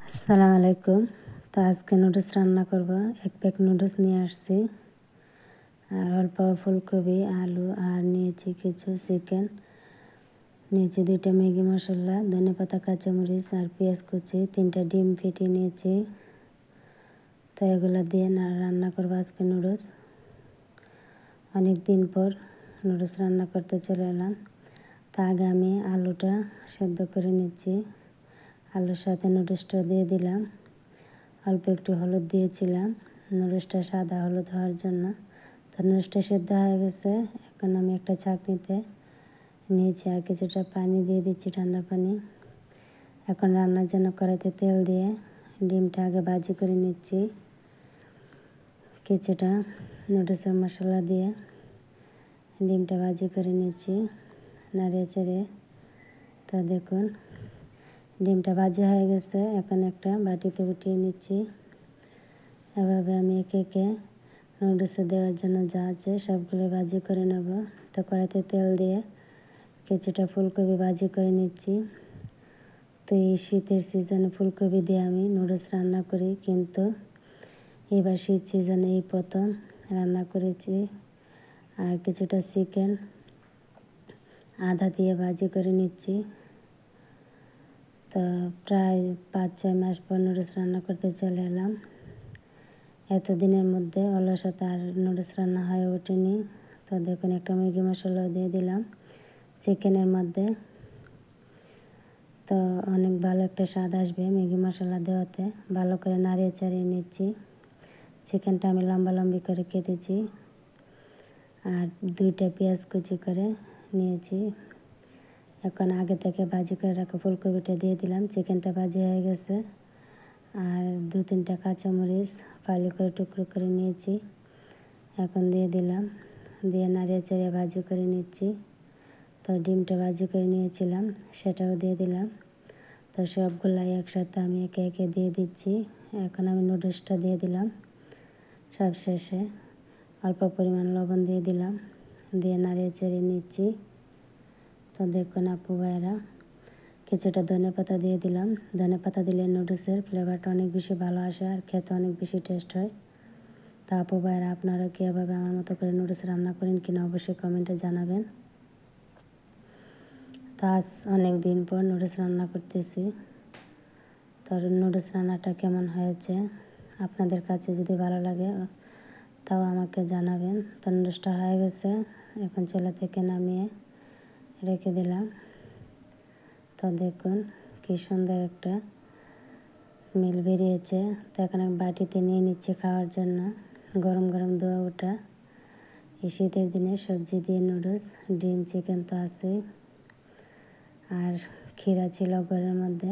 আসসালামু আলাইকুম। তো আজকে নুডলস রান্না করব। এক প্যাক নুডলস নিয়ে আসছি আর অল্প ফুলকপি, আলু আর নিয়েছি কিছু চিকেন, নিয়েছি 2টা ম্যাগি মশলা, ধনেপাতা, কাঁচামরিচ আর পেঁয়াজ কুচি, 3টা ডিম ফেটিয়ে নিয়েছি। তো এগুলো দিয়ে রান্না করবো আজকে নুডলস। অনেক দিন পর নুডলস রান্না করতে চলে এলাম। তা আগে আমি আলুটা সেদ্ধ করে নিচ্ছি। আলুর সাথে নুডলসটা দিয়ে দিলাম। অল্প একটু হলুদ দিয়েছিলাম নুডলসটা সাদা হলুদ হওয়ার জন্য। তো নুডলসটা সেদ্ধ হয়ে গেছে। এখন আমি একটা ছাঁকনিতে নিয়েছি আর কিছুটা পানি দিয়ে দিচ্ছি, ঠান্ডা পানি। এখন রান্নার জন্য কড়াইতে তেল দিয়ে ডিমটা আগে ভাজি করে নিচ্ছি। কিছুটা নুডলসের মশলা দিয়ে ডিমটা ভাজি করে নিচ্ছি নাড়িয়ে চেড়ে। তো দেখুন ডিমটা ভাজি হয়ে গেছে। এখন একটা বাটিতে উঠিয়ে নিচ্ছি। এভাবে আমি একে একে নুডলসে দেওয়ার জন্য যা আছে সবগুলো ভাজি করে নেব। তো কড়াইতে তেল দিয়ে কিছুটা ফুলকপি ভাজি করে নিচ্ছি। তো এই শীতের সিজনে ফুলকপি দিয়ে আমি নুডলস রান্না করি, কিন্তু এবার শীত সিজনে এই প্রথম রান্না করেছি। আর কিছুটা চিকেন আদা দিয়ে ভাজি করে নিচ্ছি। তো প্রায় 5-6 মাস পর নুডলস রান্না করতে চলে এলাম। এতদিনের মধ্যে অলসতা আর নুডলস রান্না হয়ে ওঠেনি। তো দেখুন একটা ম্যাগি মশলা দিয়ে দিলাম চিকেনের মধ্যে। তো অনেক ভালো একটা স্বাদ আসবে ম্যাগি মশলা দেওয়াতে। ভালো করে নাড়িয়ে চাড়িয়ে নিচ্ছি। চিকেনটা আমি লম্বা করে কেটেছি আর 2টা পেঁয়াজ কুচি করে নিয়েছি। এখন আগে থেকে ভাজি করে রাখা ফুলকপিটা দিয়ে দিলাম। চিকেনটা ভাজি হয়ে গেছে। আর 2-3টা কাঁচামরিচ ফালি করে টুকরো করে নিয়েছি, এখন দিয়ে দিলাম। দিয়ে নাড়িয়ে চাড়িয়ে ভাজি করে নিচ্ছি। তো ডিমটা ভাজি করে নিয়েছিলাম সেটাও দিয়ে দিলাম। তো সবগুলাই একসাথে আমি একে একে দিয়ে দিচ্ছি। এখন আমি নুডলসটা দিয়ে দিলাম সব শেষে। অল্প পরিমাণ লবণ দিয়ে দিলাম, দিয়ে নাড়িয়ে চাড়িয়ে নিচ্ছি। তো দেখুন আপু ভাইয়েরা, কিছুটা ধনেপাতা দিয়ে দিলাম। ধনেপাতা দিলে নুডলসের ফ্লেভারটা অনেক বেশি ভালো আসে আর খেতে অনেক বেশি টেস্ট হয়। তা আপু ভাইয়েরা, আপনারা কি এভাবে আমার মতো করে নুডলস রান্না করেন কিনা অবশ্যই কমেন্টে জানাবেন। তো আজ অনেক দিন পর নুডলস রান্না করতেছি। তো নুডলস রান্নাটা কেমন হয়েছে আপনাদের কাছে যদি ভালো লাগে তাও আমাকে জানাবেন। তো নুডলসটা হয়ে গেছে, এখন চুলা থেকে নামিয়ে রেখে দিলাম। তো দেখুন কি সুন্দর একটা স্মেল বেরিয়েছে। তো এখন আমি বাটিতে নিয়ে নিচ্ছি খাওয়ার জন্য। গরম গরম ধোয়া ওঠা এই শীতের দিনে সবজি দিয়ে নুডলস, ডিম চিকেন তো আছেই, আর ক্ষীরা ছিল ঘরের মধ্যে,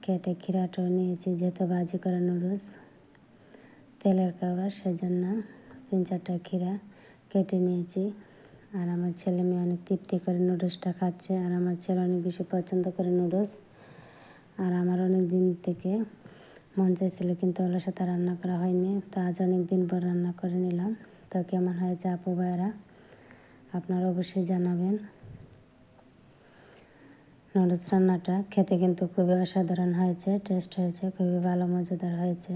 কেটে ক্ষীরাটাও নিয়েছি যেহেতু ভাজি করা নুডলস তেলের খাবার, সেজন্য 3-4টা ক্ষীরা কেটে নিয়েছি। আর আমার ছেলে মেয়ে অনেক তৃপ্তি করে নুডলসটা খাচ্ছে। আর আমার ছেলে অনেক বেশি পছন্দ করে নুডলস। আর আমার অনেক দিন থেকে মন চাইছিল কিন্তু অলসতা রান্না করা হয়নি। তো আজ অনেক দিন পর রান্না করে নিলাম। তো কেমন হয়েছে আপু ভাইয়েরা আপনারা অবশ্যই জানাবেন। নুডলস রান্নাটা খেতে কিন্তু খুবই অসাধারণ হয়েছে, টেস্ট হয়েছে, খুবই ভালো মজাদার হয়েছে।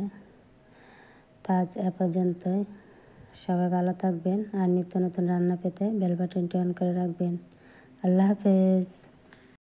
তো আজ এ পর্যন্তই। সবাই ভালো থাকবেন আর নিত্য নতুন রান্না পেতে বেল বাটনটি অন করে রাখবেন। আল্লাহ হাফেজ।